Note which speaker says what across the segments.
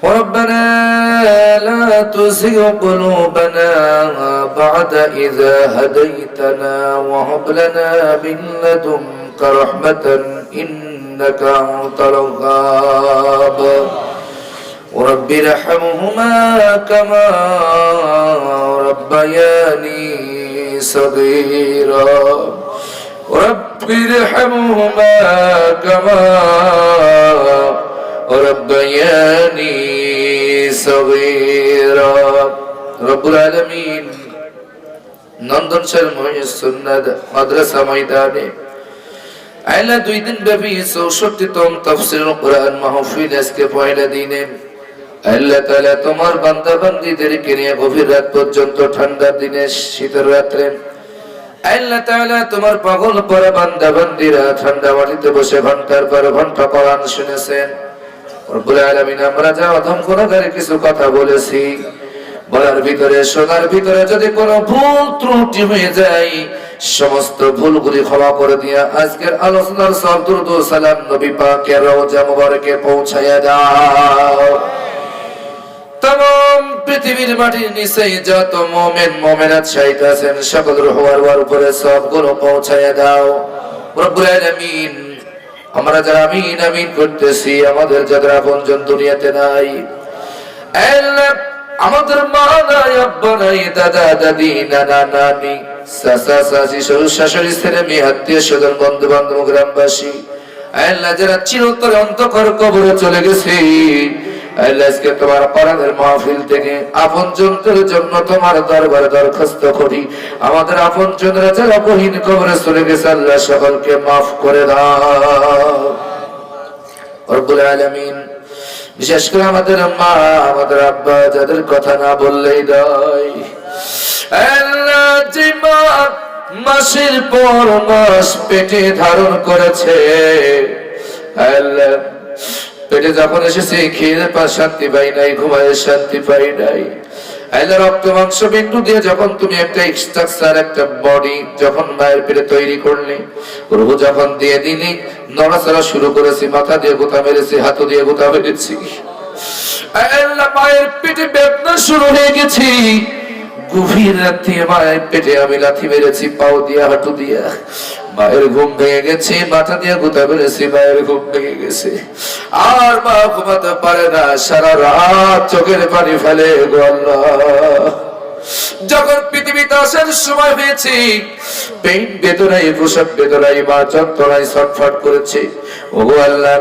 Speaker 1: ربنا لا تزغ قلوبنا بعد إذا هديتنا وهب لنا من لدنك رحمة إنك أنت الوهاب رب ارحمهما كما ربياني صغيرا رب ارحمهما كما ربياني صغيرا رب العالمين নন্দন sir Mohiussunnah মাদ্রাসা ময়দানে আইলা 2 দিন ব্যাপী 64তম তাফসীরুল কুরআন মাহফিল আজকে পয়লা দিনে আল্লাহ তাআলা তোমার বান্দা বান্দীদেরকে নিয়ে গভীর রাত পর্যন্ত ঠান্ডার দিনে শীতের রাতে আল্লাহ তাআলা তোমার পাগল পরা বান্দা বান্দীরা ঠান্ডা মাটিতে বসে ঘন্টার পর ঘন্টা কোরআন শুনেছেন রব্বুল আলামিন আমরা যা অধম গুনাহগারে কিছু কথা বলেছি বলার ভিতরে শোনার ভিতরে যদি কোনো ভুল ত্রুটি হয়ে যায় সমস্ত ভুলগুলি ক্ষমা করে দিয়া আজকের আলোচনার সব দরুদ ও সালাম নবী পাকের রওজা মুবারকে পৌঁছায়া দাও तमाम পৃথিবীর মাটির নিচে যত মুমিন মুমিনাত শহীদ আছেন সকল রুহের উপরে সবগুলো পৌঁছায়া দাও রব্বুল আলামিন আমরা যারা আমিন আমিন করতেছি আমাদের যারা আপনজন দুনিয়াতে নাই আল্লাহ আমাদের মা নাই আব্বা নাই দাদা দাদি নানা নানি চাচা চাচি শ্বশুর শাশুড়ি ছেলে মেয়ে আত্মীয় স্বজন বন্ধু বান্ধব গ্রামবাসী আল্লাহ যারা চিরতরে অন্তঃকর কবরে চলে গেছে আল্লাহ আজকে তোমার কোরআনের মাহফিল থেকে আপনজনদের জন্য তোমার দরবারে দরখাস্ত করি আমাদের আপনজনরা যারা গহীন কবরে চলে গেছে আল্লাহ সকলকে মাফ করে দাও রব্বুল আলামিন বিশেষ করে আমাদের মা আমাদের আব্বা যাদের কথা না বললেই নয় আল্লাহ যে মা মাসের পর মাস পেটে ধারণ করেছে আল্লাহ পেটে যখন এসেছে খেয়ে পা শান্তি পাই নাই ঘুমায় শান্তি পাই নাই আল্লাহ রক্ত মাংস বিন্দু দিয়ে যখন তুমি একটা স্ট্রাকচার একটা বডি যখন মায়ের পেটে তৈরি করলে রূহ যখন দিয়ে দিলি নড়াচড়া শুরু করেছি মাথা দিয়ে গোতা মেরেছি হাত দিয়ে গোতা মেরেছি আল্লাহ মায়ের পেটে বেদনা শুরু হয়ে গেছি গভীর রাতে মায়ের পেটে আমি লাথি মেরেছি পাও দিয়া হাঁটু দিয়া মায়ের ঘুম ভেঙে গেছে মাথা দিয়ে গোতা মেরেছি মায়ের ঘুম ভেঙে গেছে আর মা ঘুমাতে পারে না সারা রাত চোখের পানি ফেলে গো আল্লাহ যখন পৃথিবীতে আসার সময় হয়েছে পেইন বেদনায় প্রসব বেদনায় মা যন্ত্রণায় ছটফট করেছে ওগো আল্লাহ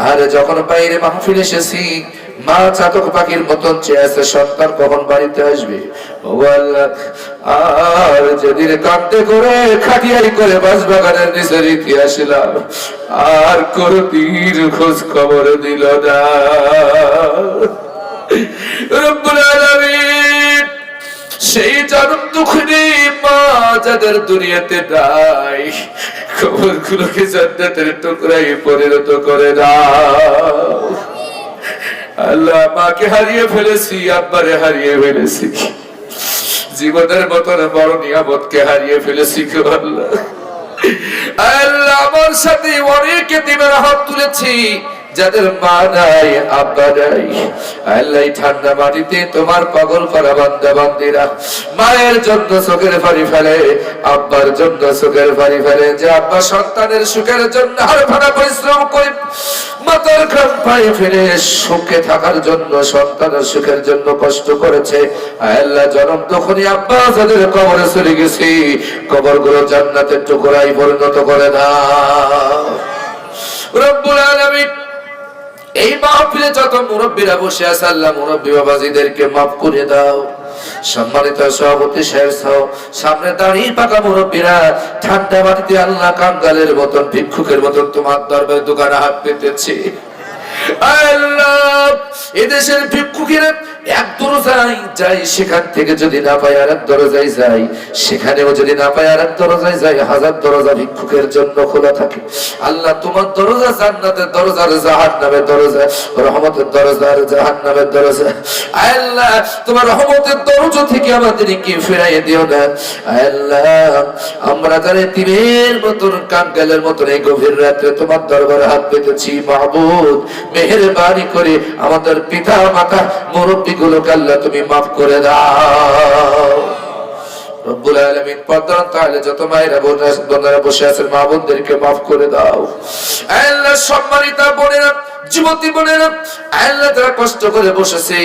Speaker 1: আর যখন বাইরে মাহফিল এসেছি মা চাতক পাখির মতন চেয়ে আছে সন্তান কখন বাড়িতে আসবে ওগো আল্লাহ আর যেদিন কাঁদতে করে খাটিয়াই করে বাঁশবাগানের নিচে রীতি আসলাম আর কোনদিন খোঁজ খবর দিল না রব্বুল আলামিন সেই জনম দুঃখী মা যাদের দুনিয়াতে নাই খবরগুলোকে জান্নাতের টুকরায় পরিণত করে দাও আল্লাহ মাকে হারিয়ে ফেলেছি আব্বারে হারিয়ে ফেলেছি জীবনের মতন বড় নিয়ামতকে হারিয়ে ফেলেছি গো আল্লাহ আল্লাহ আমার সাথে অনেক এতিমের হাত তুলেছি যাদের মা নাই আব্বা নাই আল্লাহ ঠান্ডা মাটিতে তোমার পাগল করা বান্দা বান্দিরা মায়ের জন্য চোখের পানি ফেলে আব্বার জন্য চোখের পানি ফেলে যে আব্বা সন্তানের সুখের জন্য হাড় ভাঙা পরিশ্রম করে মাথার ঘাম পায়ে ফেলে সুখে থাকার জন্য সন্তানের সুখের জন্য কষ্ট করেছে আল্লাহ জনম তখনই আব্বা যাদের কবরে চলে গেছে কবরগুলো জান্নাতের টুকরায় পরিণত করে দাও রব্বুল আলামিন এই মাহফিলে যত মুরব্বীরা বসে আছে আল্লাহ মুরব্বী বাবাজিদেরকে মাফ করে দাও সম্মানিত সভাপতি সাহেব সহ সামনে দাঁড়িয়ে পাকা মুরব্বীরা ঠান্ডা মাটিতে আল্লাহ কাঙ্গালের মতন ভিক্ষুকের মতন তোমার দরবারে দোকানে হাত পেতেছে আল্লাহ এদেশের ভিক্ষুকেরা এক দরজায় যাই, সেখান থেকে যদি না পাই আর এক দরজায় যাই, সেখানেও যদি না পাই আর এক দরজায় যাই, হাজার দরজা ভিক্ষুকের জন্য খোলা থাকে। আল্লাহ তোমার দরজা জান্নাতের দরজা, জাহান্নামের দরজা, রহমতের দরজা আর জাহান্নামের দরজা। আল্লাহ তোমার রহমতের দরজা থেকে আমাদেরকে ফিরাইয়ে দিও না। আল্লাহ আমরা যারা এতিমের মতন, কাঙ্গালের মতন এই গভীর রাতে তোমার দরবারে হাত পেতেছি, মাহবুব মেহেরবানি করে আমাদের পিতা মাতা মুরব্বী গুলোকে আল্লাহ তুমি মাফ করে দাও। রব্বুল আলামিন পর্দার তাহলে যত মায়েরা বোনেরা বসে আছেন, মা বোনদেরকে মাফ করে দাও। আল্লাহ সম্মানিতা বোনেরা, যুবতী বোনেরা, আল্লাহ যারা কষ্ট করে বসেছে,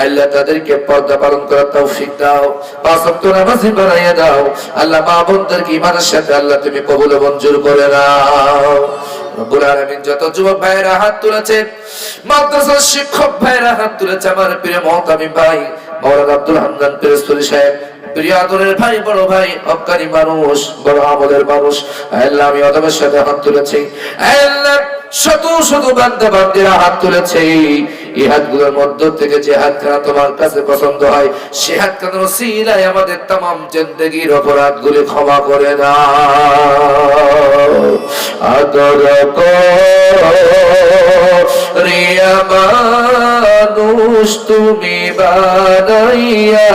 Speaker 1: আল্লাহ তাদেরকে পর্দা পালন করার তৌফিক দাও, পাঁচ ওয়াক্ত নামাজি বানাইয়া দাও। আল্লাহ মা বোনদেরকে ঈমানের সাথে আল্লাহ তুমি কবুল ও মঞ্জুর করে নাও। রব্বুল আলামিন যত যুবক ভাইরা হাত তুলেছে, মাদ্রাসার শিক্ষক ভাইরা হাত তুলেছে, আমার প্রিয় মহতামি ভাই মাওলানা আব্দুল হান্নান পেরেস্তুরি সাহেব, প্রিয় আদরের ভাই, বড় ভাই, হক্কানি মানুষ, বড় আমলের মানুষ, আল্লাহ আমি আদমের সাথে হাত তুলেছি। আল্লাহ শত শত বান্দা বান্দিরা হাত তুলেছে, এই হাতগুলোর মধ্য থেকে যে হাতখানা তোমার কাছে পছন্দ হয়, সে হাতখানার ওসিলায় আমাদের তামাম জিন্দেগির অপরাধগুলি ক্ষমা করে দাও। আদর রিয়া মানুষ তুমি বানাইয়া,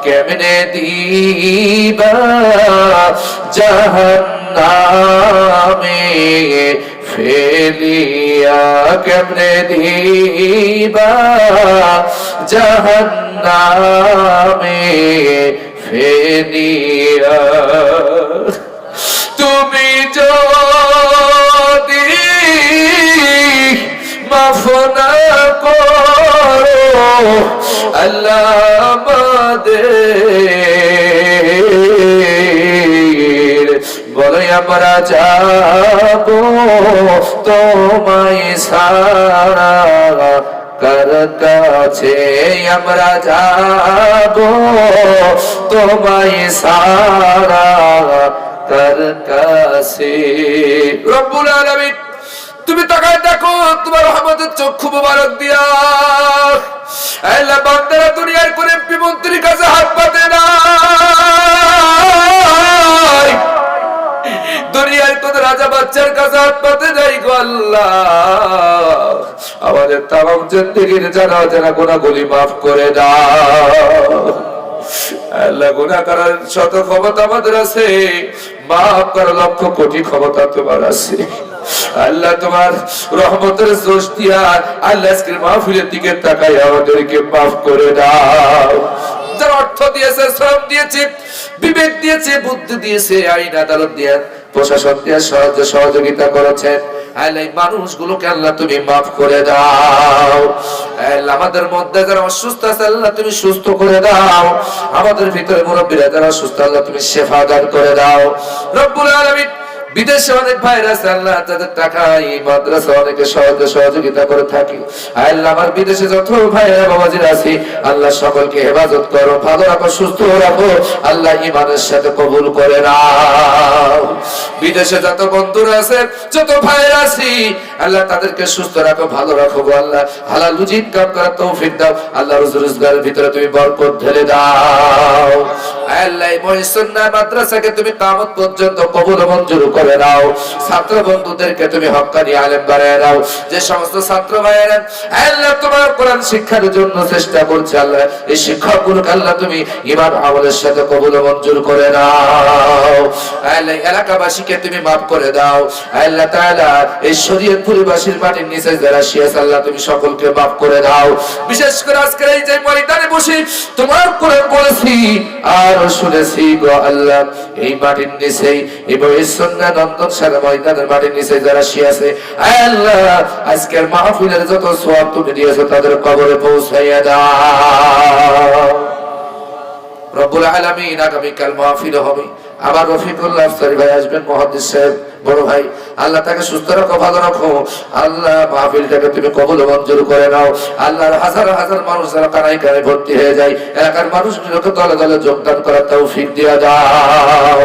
Speaker 1: কেমনে দিবা জাহান্নামে ফেলিয়া, কেমনে দিবা জাহান্নামে ফেলিয়া। তুমি যদি মাফ না করো আল্লাহ আমাদের, বলে আমরা যাব তোমায় ছাড়া কার কাছে, আমরা যাব তোমায় ছাড়া কার কাছে। রব্বুল আলামিন তুমি তাকায় দেখো, তোমার রহমতের চক্ষু মোবারক দিয়া আল্লাহ বান্দারা দুনিয়ার কোন এমপি মন্ত্রীর কাছে হাত পাতে না, দুনিয়ার কোন রাজা বাচ্চার কাছে হাত পাতে নাই গো আল্লাহ। আমাদের তামাম জিন্দেগির জানা জানা গুনাহগুলি মাফ করে দাও। আল্লাহ গুনাহ করার শত ক্ষমতা আমাদের আছে, মাফ করার লক্ষ কোটি ক্ষমতা তোমার আছে। আল্লাহ তোমার রহমতের জোশ দিয়া আল্লাহ আজকের মাহফিলের দিকে তাকাই আমাদেরকে মাফ করে দাও। যারা অর্থ দিয়েছে, শ্রম দিয়েছে, বিবেক দিয়েছে, বুদ্ধি দিয়েছে, আইন আদালত দিয়ে, প্রশাসন দিয়ে সহযোগিতা করেছেন, আল্লাহ মানুষগুলোকে আল্লাহ তুমি মাফ করে দাও। আল্লাহ আমাদের মধ্যে যারা অসুস্থ আছে আল্লাহ তুমি সুস্থ করে দাও, আমাদের ভিতরে মুরব্বীরা যারা সুস্থ আল্লাহ তুমি শেফা দান করে দাও। রব্বুল আলামিন বিদেশে অনেক ভাইরা আছে আল্লাহ, তাদের টাকা এই মাদ্রাসা অনেকে সহযোগিতা করে থাকি। আল্লাহ আমার বিদেশে যত ভাইরা বাবাজিরা আছে আল্লাহ সকলকে হেফাজত করো, ভালো রাখো, সুস্থ রাখো, আল্লাহ ঈমানের সাথে কবুল করে নাও। বিদেশে যত বন্ধুরা আছে, যত ভাইরা আছে আল্লাহ তাদেরকে সুস্থ রাখো, ভালো রাখো গো আল্লাহ, হালাল রুজি ইনকাম করার তৌফিক দাও, আল্লাহ রোজগারের ভিতরে তুমি বরকত ঢেলে দাও। আল্লাহ মহিসুন্নাহ মাদ্রাসাকে তুমি কিয়ামত পর্যন্ত কবুল ও মঞ্জুর করে নাও। ছাত্র বন্ধুদেরকে তুমি হক্কানি আলেম বানায় দাও। যে সমস্ত ছাত্র ভাইয়েরা আল্লাহ তোমার কোরআন শিক্ষার জন্য চেষ্টা করছে আল্লাহ, এই শিক্ষকগুলোকে আল্লাহ তুমি ঈমান আমলের সাথে কবুল ও মঞ্জুর করে নাও। আল্লাহ এলাকাবাসীকে তুমি মাফ করে দাও। আল্লাহ তাআলা এই শরীয়তপুরবাসীর মাটির নিচে যারা শিয়াস আল্লাহ তুমি সকলকে মাফ করে দাও। বিশেষ করে আজকের এই যে ময়দানে বসে তোমার কোরআন বলেছি আর শুনেছি গো আল্লাহ, এই মাটির নিচেই এই সুন্নাহ নন্দন সারা ময়দানের মাটির নিচে যারা শিয়াছে আল্লাহ আজকের মাহফিলের যত সওয়াব তুমি দিয়েছো তাদের কবরে পৌঁছাইয়া দাও। রব্বুল আলামিন আগামীকাল মাহফিল হবে, আবার রফিকুল্লাহ আফসারী ভাই আসবেন, মুহাদ্দিস সাহেব বড় ভাই, আল্লাহ তাকে সুস্থ রাখো, ভালো রাখো, আল্লাহ মাহফিলটাকে তুমি কবুল ও মঞ্জুর করে নাও। আল্লাহর হাজার হাজার মানুষ যারা কানায় কানায় ভর্তি হয়ে যায়, এলাকার মানুষগুলোকে দলে দলে যোগদান করার তৌফিক দিয়ে দাও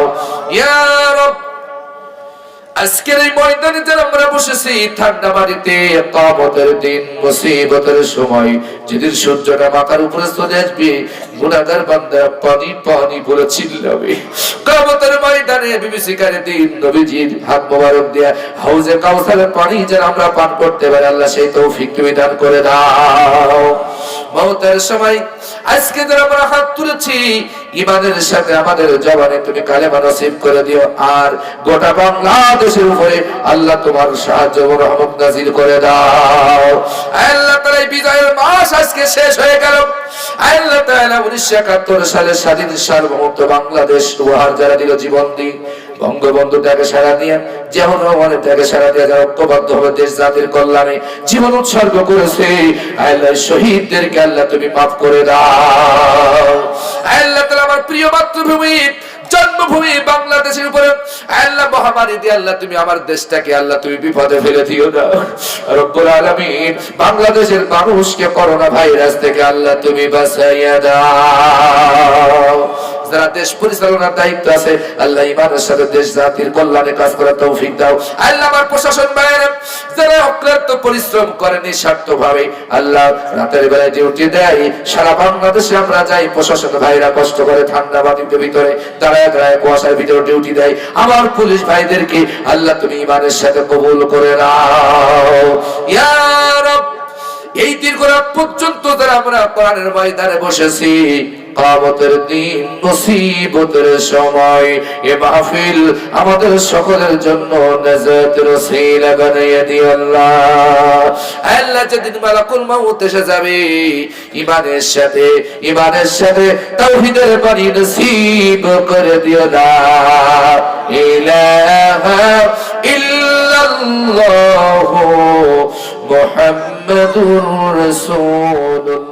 Speaker 1: ইয়া রব। আজকের এই ময়দানে যারা আমরা বসেছি ঠান্ডা বাড়িতে, কিয়ামতের দিন মুসিবতের সময় যেদিন সূর্যটা মাথার উপরে চলে আসবে, গুনাহগার বান্দা পানি পানি বলে চিল্লাবে। কিয়ামতের ময়দানে বিভীষিকার দিন নবীজির হাত মোবারক দিয়ে হাউজে কাউসারের পানি যেন আমরা পান করতে পারি, আল্লাহ সেই তৌফিক তুমি দান করে দাও। মওতের সময় আজকে যারা আমরা হাত তুলেছি, ইমানের সাথে আমাদের জবানে তুমি কালেমা নসিব করে দিও, আর গোটা বাংলাদেশের উপরে আল্লাহ তোমার সাহায্য ও রহমত নাযিল করে দাও। আল্লাহ তাআলা এই বিজয়ের মাস আজকে শেষ হয়ে গেল। আল্লাহ তাআলা 1971 সালে স্বাধীন সার্বভৌম বাংলাদেশ উপহার যারা দিল, জীবন দিয়ে বঙ্গবন্ধু তাকে সারা দিয়ে, যেমন রহমানের তাকে সারা দিয়ে যারা ঐক্যবদ্ধ হবে দেশ জাতির কল্যাণে জীবন উৎসর্গ করেছে, আল্লাহ শহীদদেরকে আল্লাহ তুমি মাফ করে দাও। আল্লাহ তাআলা আমার প্রিয় মাতৃভূমি জন্মভূমি বাংলাদেশের উপরে আল্লাহ মহামারী দিয়ে আল্লাহ তুমি আমার দেশটাকে আল্লাহ তুমি বিপদে ফেলে দিও না রব্বুল আলামিন। বাংলাদেশের মানুষকে করোনা ভাইরাস থেকে আল্লাহ তুমি বাঁচাইয়া দাও। যারা দেশ পরিচালনার দায়িত্ব আছে আল্লাহ ইমানের সাথে দেশ জাতির কল্যাণে কাজ করার তৌফিক দাও। আল্লাহ আমার প্রশাসন ভাইয়েরা যারা অক্লান্ত পরিশ্রম করে নিঃস্বার্থভাবে আল্লাহ রাতের বেলায় ডিউটি দেয়, সারা বাংলাদেশে আমরা যাই, প্রশাসন ভাইরা কষ্ট করে ঠান্ডা বাতির ভিতরে দাঁড়ায় দাঁড়ায় কুয়াশার ভিতরে ডিউটি দেয়, আমার পুলিশ ভাইদেরকে আল্লাহ তুমি ইমানের সাথে কবুল করে নাও ইয়া রব। এই দীর্ঘ রাত পর্যন্ত যারা আমরা কোরআনের ময়দানে বসেছি, কিয়ামতের দিন মুসিবতের সময় এ মাহফিল আমাদের সকলের জন্য নাজাতের ওসিলা বানাইয়া দিও আল্লাহ। আল্লাহ যেদিন মালাকুল মাউত এসে যাবে, ইমানের সাথে তাওহীদের পানি নসিব করে দিও লা ইলাহা ইল্লাল্লাহু মুহাম্মাদুর রাসূলুল্লাহ।